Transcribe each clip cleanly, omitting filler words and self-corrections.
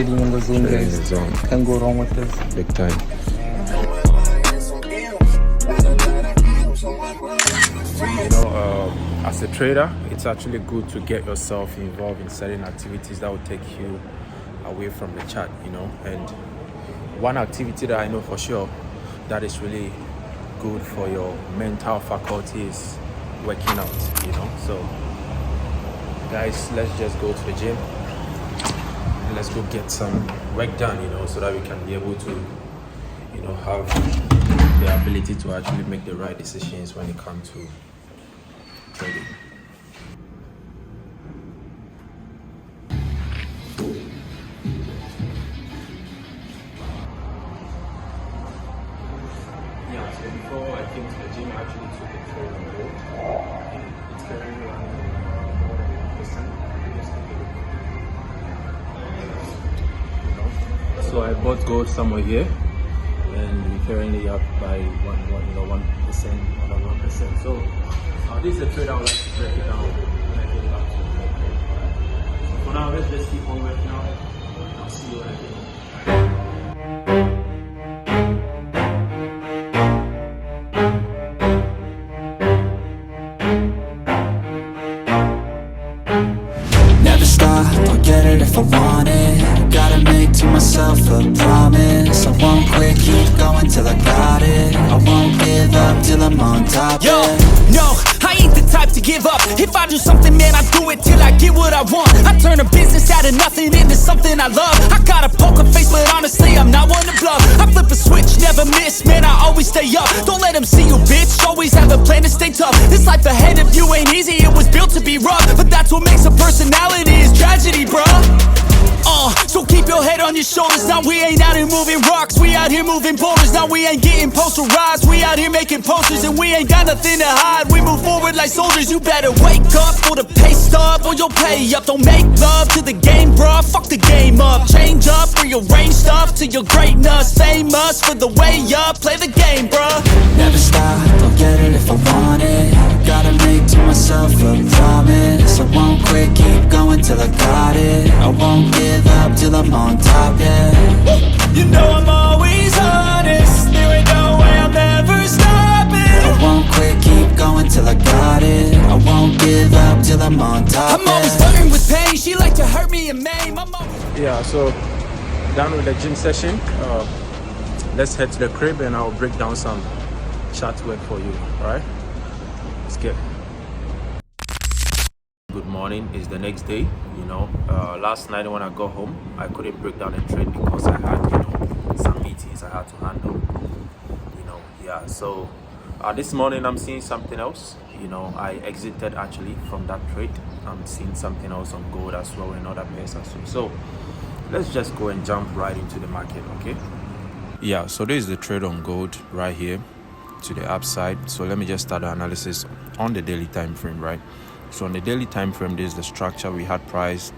trading in the zone, guys. Can't go wrong with this. Big time. As a trader, it's actually good to get yourself involved in certain activities that will take you away from the chart, and one activity that I know for sure that is really good for your mental faculty is working out, so guys, let's just go to the gym and let's go get some work done, so that we can be able to have the ability to actually make the right decisions when it comes to trading. Yeah, so before I came to the gym, I actually took a trade on gold. It's currently around more than 1%. So I bought gold somewhere here, and we're currently up by 1%, another 1%. So this is a trade I would like to break it down when I get back to the trade. So for now, let's just keep on working out. I'll see you when I get home. Never stop, I'll get it if I want it. Gotta make to myself a promise. I won't quit, keep going till I got it. I won't give up till I'm on top. Yo, no, I ain't the type to give up. If I do something, man, I do it till I get what I want. I turn a business out of nothing into something I love. I got a poker face, but honestly, I'm not one to bluff. I flip a switch, never miss, man, I always stay up. Don't let them see you, bitch, always have a plan to stay tough. This life ahead of you ain't easy, it was built to be rough. But that's what makes a personality, is tragedy, bruh. So keep your head on your shoulders. Now we ain't out here moving rocks, we out here moving boulders. Now we ain't getting posterized, we out here making posters. And we ain't got nothing to hide, we move forward like soldiers. You better wake up for the pay stub, or you'll pay up. Don't make love to the game, bruh, fuck the game up. Change up, rearrange stuff to your greatness. Famous for the way up, play the game, bruh. Never stop, I'll get it if I want it. Gotta make to myself a promise. I won't quit, keep going till I got it. I won't give up till I'm on top, yeah. You know I'm always honest, there ain't no way I'm ever stopping. I won't quit, keep going till I got it. I won't give up till I'm on top, I'm always flirting with pain, she like to hurt me and maim. Yeah, so done with the gym session. Let's head to the crib and I'll break down some chart work for you. All right, let's get. Good morning. It's the next day. Last night when I got home, I couldn't break down the trade because I had some meetings I had to handle. So this morning I'm seeing something else. I exited actually from that trade. I'm seeing something else on gold as well and other pairs as well. So let's just go and jump right into the market, okay? Yeah, so this is the trade on gold right here to the upside. So let me just start the analysis on the daily time frame, right? So on the daily time frame, this is the structure. We had price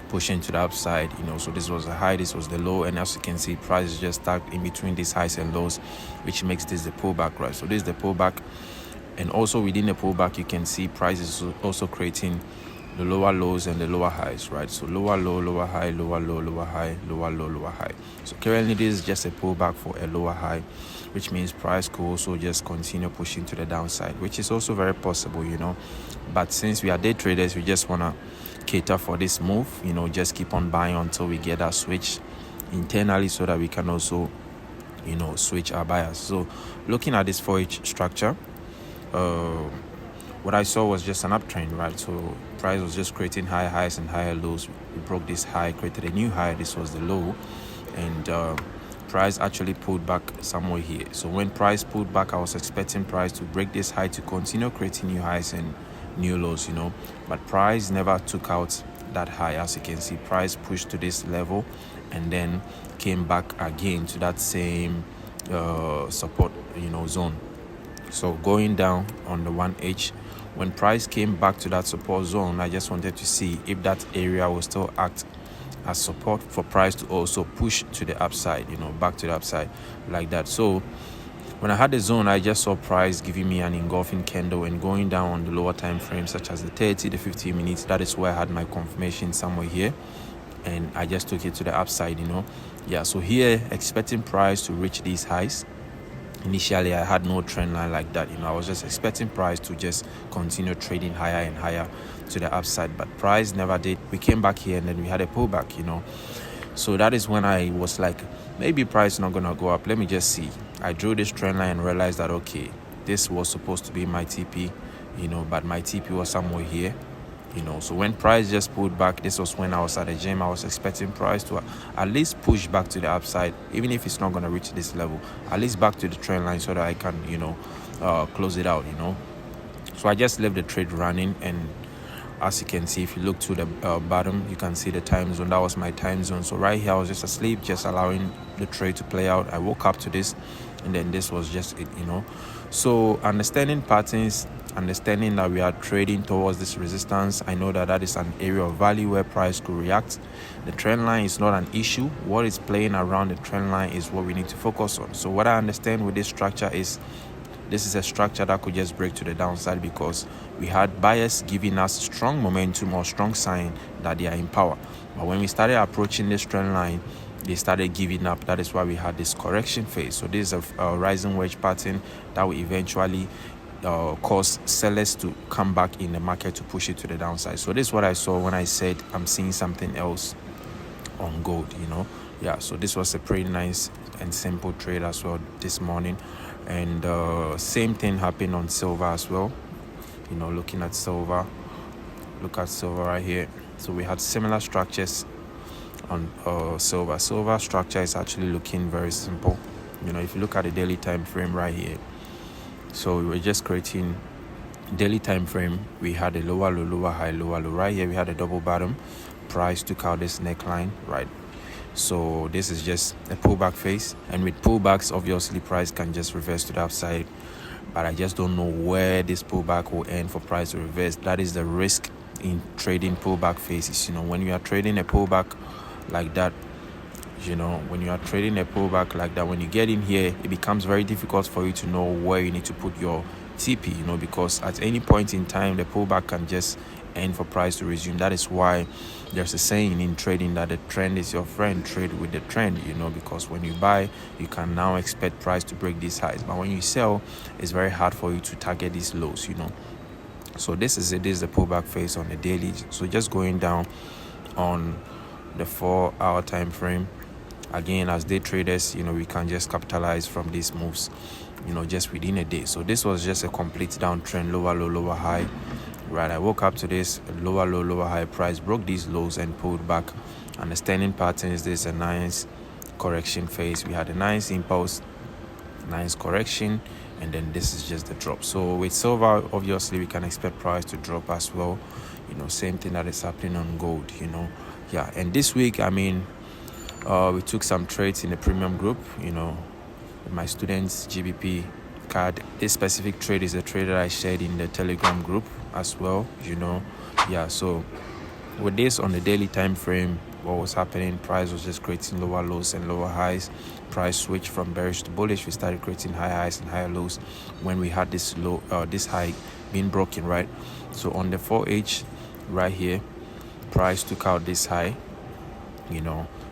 pushing to the upside, so this was the high, this was the low, and as you can see, price is just stuck in between these highs and lows, which makes this the pullback, right? So this is the pullback, and also within the pullback you can see price is also creating the lower lows and the lower highs, right? So lower low, lower high, lower low, lower high, lower low, lower high. So currently this is just a pullback for a lower high, which means price could also just continue pushing to the downside, which is also very possible, but since we are day traders, we just want to cater for this move, just keep on buying until we get that switch internally so that we can also switch our buyers. So looking at this 4H structure, what I saw was just an uptrend, right? So price was just creating higher highs and higher lows. We broke this high, created a new high, this was the low, and price actually pulled back somewhere here. So when price pulled back, I was expecting price to break this high to continue creating new highs and new lows, but price never took out that high. As you can see, price pushed to this level and then came back again to that same support zone. So going down on the 1H, when price came back to that support zone, I just wanted to see if that area will still act as support for price to also push to the upside, back to the upside like that. So when I had the zone, I just saw price giving me an engulfing candle and going down on the lower time frames, such as the 30, the 15 minutes. That is where I had my confirmation somewhere here. and I just took it to the upside, Yeah, so here expecting price to reach these highs. Initially, I had no trend line like that. I was just expecting price to just continue trading higher and higher to the upside, but price never did. We came back here and then we had a pullback, So that is when I was like, maybe price is not gonna go up. Let me just see. I drew this trend line and realized that okay, this was supposed to be my TP, but my TP was somewhere here. So when price just pulled back, this was when I was at the gym. I was expecting price to at least push back to the upside, even if it's not going to reach this level, at least back to the trend line so that I can, close it out, So I just left the trade running, and as you can see, if you look to the bottom, you can see the time zone. That was my time zone. So right here, I was just asleep, just allowing the trade to play out. I woke up to this, and then this was just it, So understanding patterns, understanding that we are trading towards this resistance, I know that is an area of value where price could react. The trend line is not an issue. What is playing around the trend line is what we need to focus on. So what I understand with this structure is this is a structure that could just break to the downside because we had buyers giving us strong momentum or strong sign that they are in power. But when we started approaching this trend line, they started giving up. That is why we had this correction phase. So this is a rising wedge pattern that will eventually cause sellers to come back in the market to push it to the downside. So this is what I saw when I said I'm seeing something else on gold, Yeah, so this was a pretty nice and simple trade as well this morning. And same thing happened on silver as well. Looking at silver, look at silver right here. So we had similar structures on silver. Silver structure is actually looking very simple. If you look at the daily time frame right here, so we were just creating daily time frame. We had a lower low, lower high, lower low. Right here we had a double bottom. Price took out this neckline, right? So this is just a pullback phase, and with pullbacks, obviously price can just reverse to the upside, but I just don't know where this pullback will end for price to reverse. That is the risk in trading pullback phases. When you are trading a pullback like that, when you are trading a pullback like that, when you get in here, it becomes very difficult for you to know where you need to put your TP, because at any point in time the pullback can just end for price to resume. That is why there's a saying in trading that the trend is your friend. Trade with the trend, because when you buy, you can now expect price to break these highs, but when you sell, it's very hard for you to target these lows. So this is the pullback phase on the daily. So just going down on the 4-hour time frame, again, as day traders, we can just capitalize from these moves, just within a day. So this was just a complete downtrend, lower low, lower high, right? I woke up to this lower low, lower high. Price broke these lows and pulled back. Understanding patterns, this is a nice correction phase. We had a nice impulse, nice correction, and then this is just the drop. So with silver, obviously we can expect price to drop as well. Same thing that is happening on gold. Yeah. And this week, we took some trades in the premium group, with my students, GBP card. This specific trade is a trade that I shared in the Telegram group as well, Yeah, so with this on the daily time frame, what was happening, price was just creating lower lows and lower highs. Price switched from bearish to bullish. We started creating high highs and higher lows when we had this low, this high being broken, right? So on the 4H right here, price took out this high.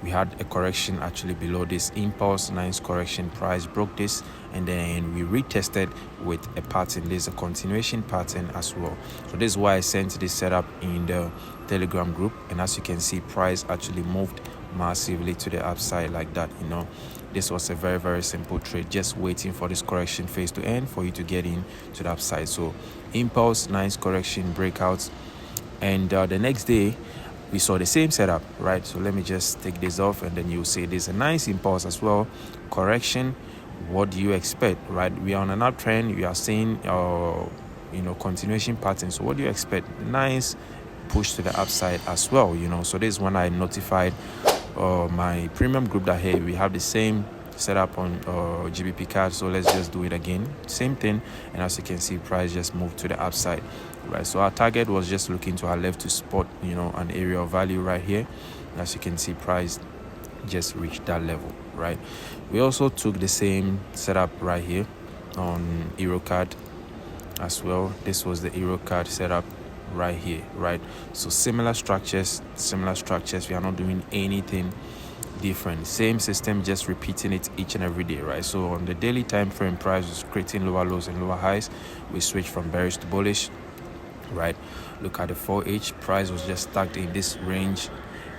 We had a correction actually below this impulse, nice correction. Price broke this, and then we retested with a pattern. There's a continuation pattern as well. So this is why I sent this setup in the Telegram group, and as you can see, price actually moved massively to the upside like that. This was a very, very simple trade, just waiting for this correction phase to end for you to get in to the upside. So impulse, nice correction, breakouts, and the next day we saw the same setup, right? So let me just take this off, and then you'll see there's a nice impulse as well, correction. What do you expect, right? We are on an uptrend. We are seeing continuation pattern. So what do you expect? Nice push to the upside as well. So this is when I notified my premium group that hey, we have the same setup on GBP card, so let's just do it again. Same thing, and as you can see, price just moved to the upside, right? So our target was just looking to our left to spot an area of value right here. As you can see, price just reached that level, right? We also took the same setup right here on Euro card as well. This was the Euro card setup, right here, right? So similar structures. We are not doing anything different. Same system, just repeating it each and every day, right? So on the daily time frame, price was creating lower lows and lower highs. We switched from bearish to bullish, right? Look at the 4H, price was just stuck in this range,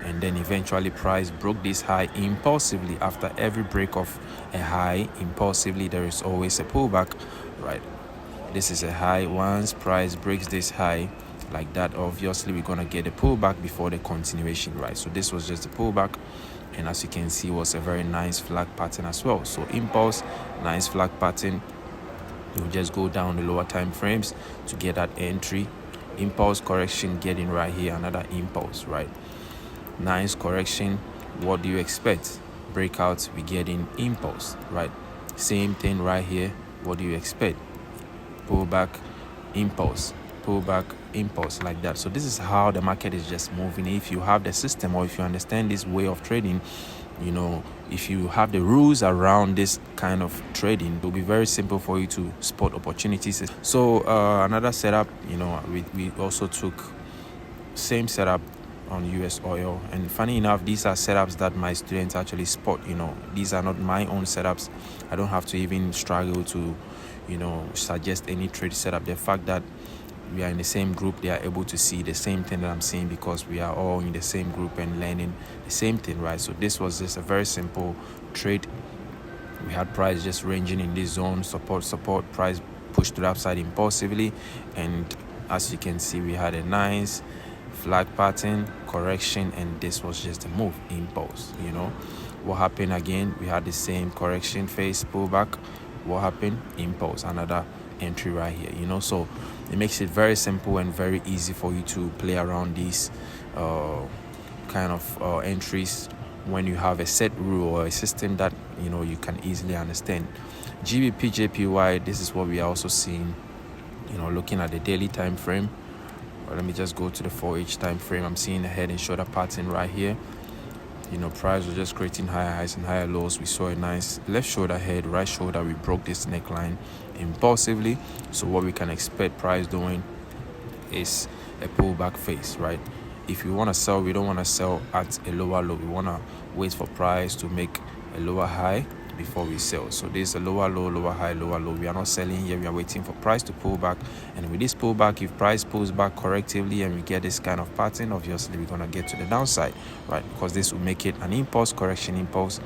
and then eventually price broke this high impulsively. After every break of a high impulsively, there is always a pullback, right? This is a high. Once price breaks this high like that, obviously we're gonna get a pullback before the continuation, right? So this was just a pullback, and as you can see, was a very nice flag pattern as well. So impulse, nice flag pattern. You just go down the lower time frames to get that entry. Impulse correction, getting right here, another impulse, right? Nice correction. What do you expect? Breakouts, we get in impulse, right? Same thing right here. What do you expect? Pullback, impulse, pullback, impulse, like that. So this is how the market is just moving. If you have the system, or if you understand this way of trading, you know, if you have the rules around this kind of trading, it will be very simple for you to spot opportunities. So another setup, you know, we also took same setup on US oil, and funny enough, these are setups that my students actually spot. You know, these are not my own setups. I don't have to even struggle to, you know, suggest any trade setup. The fact that we are in the same group, they are able to see the same thing that I'm seeing, because we are all in the same group and learning the same thing, right? So this was just a very simple trade. We had price just ranging in this zone, support, price pushed to the upside impulsively, and as you can see, we had a nice flag pattern, correction, and this was just a move, impulse. You know what happened again? We had the same correction phase, pullback. What happened? Impulse, another entry right here. You know, so it makes it very simple and very easy for you to play around these kind of entries when you have a set rule or a system that, you know, you can easily understand. GBP JPY, this is what we are also seeing, you know, looking at the daily time frame. Let me just go to the 4H time frame. I'm seeing a head and shoulder pattern right here. You know, price was just creating higher highs and higher lows. We saw a nice left shoulder head, right shoulder. We broke this neckline impulsively. So what we can expect price doing is a pullback phase, right? If we want to sell, we don't want to sell at a lower low. We want to wait for price to make a lower high before we sell. So this is a lower low, lower high, lower low. We are not selling here. We are waiting for price to pull back, and with this pullback, if price pulls back correctively and we get this kind of pattern, obviously we're going to get to the downside, right? Because this will make it an impulse correction impulse.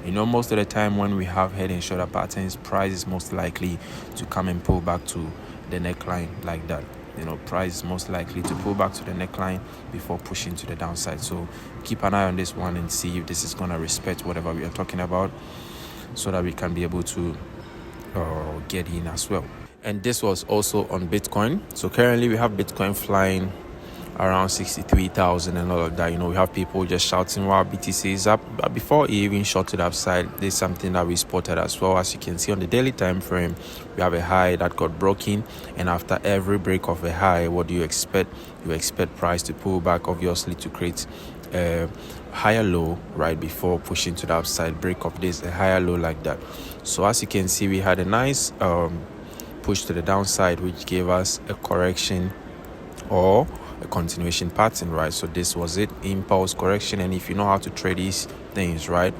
You know, most of the time when we have head and shoulder patterns, price is most likely to come and pull back to the neckline like that. You know, price is most likely to pull back to the neckline before pushing to the downside. So keep an eye on this one and see if this is going to respect whatever we are talking about, so that we can be able to get in as well. And this was also on Bitcoin. So currently we have Bitcoin flying around 63,000 and all of that. You know, we have people just shouting while BTC is up, but before it even shot to the upside, there's something that we spotted as well. As you can see on the daily time frame, we have a high that got broken, and after every break of a high, what do you expect? You expect price to pull back, obviously, to create a higher low right before pushing to the upside. Break of this, a higher low like that. So as you can see, we had a nice push to the downside, which gave us a correction or a continuation pattern, right? So this was it, impulse correction. And if you know how to trade these things, right,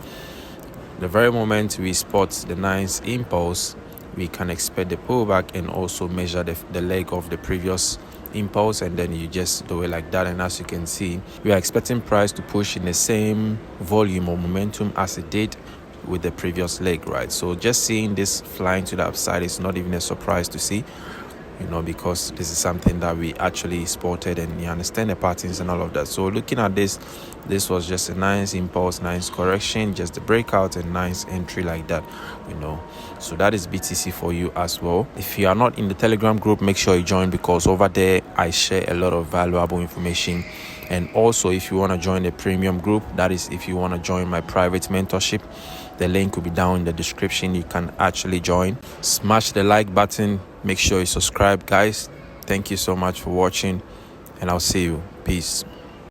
the very moment we spot the nice impulse, we can expect the pullback and also measure the leg of the previous impulse, and then you just do it like that. And as you can see, we are expecting price to push in the same volume or momentum as it did with the previous leg, right? So just seeing this flying to the upside is not even a surprise to see, you know, because this is something that we actually spotted and you understand the patterns and all of that. So looking at this was just a nice impulse, nice correction, just a breakout and nice entry like that, you know. So that is BTC for you as well. If you are not in the Telegram group, make sure you join, because over there I share a lot of valuable information. And also, if you want to join the premium group, that is if you want to join my private mentorship, the link will be down in the description. You can actually join. Smash the like button. Make sure you subscribe, guys. Thank you so much for watching, and I'll see you. Peace.